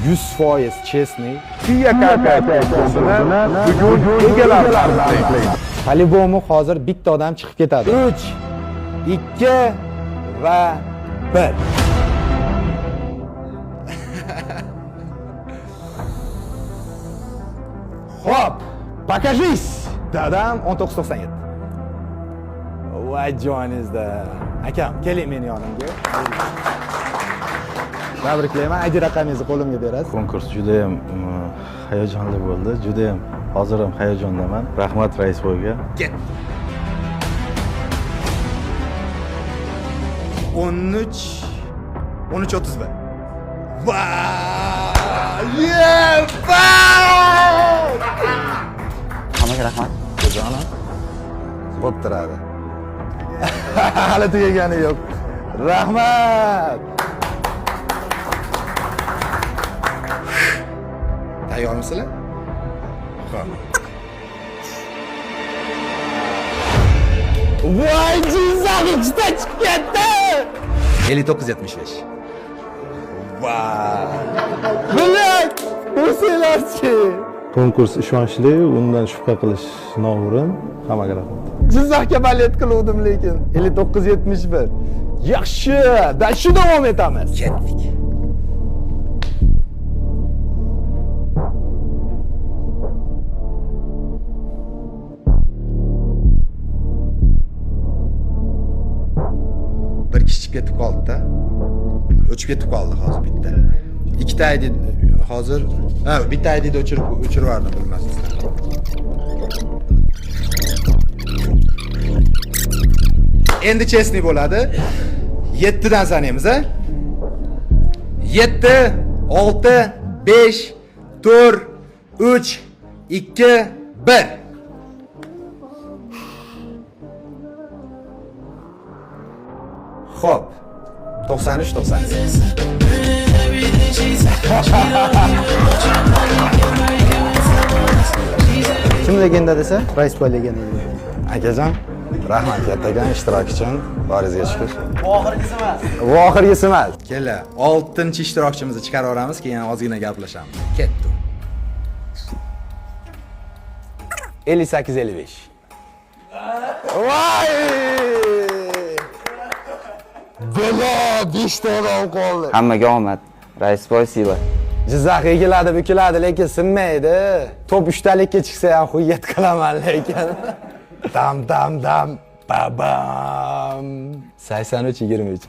100% честный. Tuya kalkulyatsiyasini bugun egalab aniqlaymiz. По-любому hozir bitta odam chiqib ketadi. 3, 2 va 1. Hop, покажись. Dadam 1997. Voy joningizda. Akam, keling meni yonimga. Tabriklayman. ID raqamingizni qo'limga berasiz. Konkurs juda ham hayajonli bo'ldi. Juda ham hozir ham hayajondaman. Rahmat Raisboyga. Ket. 13:31. Vay! Yeah! Hammaga rahmat. Jonim. Bo'p turadi. Hali tugagani yo'q. Rahmat. Tayyormisizlar? Xo'p. Voy, Jizzax ichida chiqib ketdi. 59.75. Vay! Bilak! O'singlarchi. Konkurs ishonchli, undan shubha qilish noo'rin. Hammaga rahmat. Jizzaxga balet qiluvdim lekin 59.71. Yaxshi, shu davom etamiz. Ketdik. Bir kishi ketib qoldi-da. O'chib ketib qoldi hozir bitta. Ikkita ID hozir, bitta IDni o'chirib yubordim bilmasizlar. Endi chestni bo'ladi. 7 dan sanaymiz, a? 7, 6, 5, 4, 3, 2, 1. Xo'p. 93, 98. Kim legenda desa, Raisboy legenda. Akajon, rahmat kattagan ishtirok uchun. Boringizga shukr. Bu oxirgisi emas. Bu oxirgisi emas. Kela, 6-ishtirokchimizni chiqarib olamiz, keyin ozgina gaplashamiz. Ketdi. 58-55. Voy! Bela 5 ta odam qoldi. Hammaga omad. Raisboy Siva. Jizzax egiladi, bukiladi, lekin sinmaydi. Top 3talikka chiqsa ham xuyat qilaman lekin. Dam, babam. 83-23.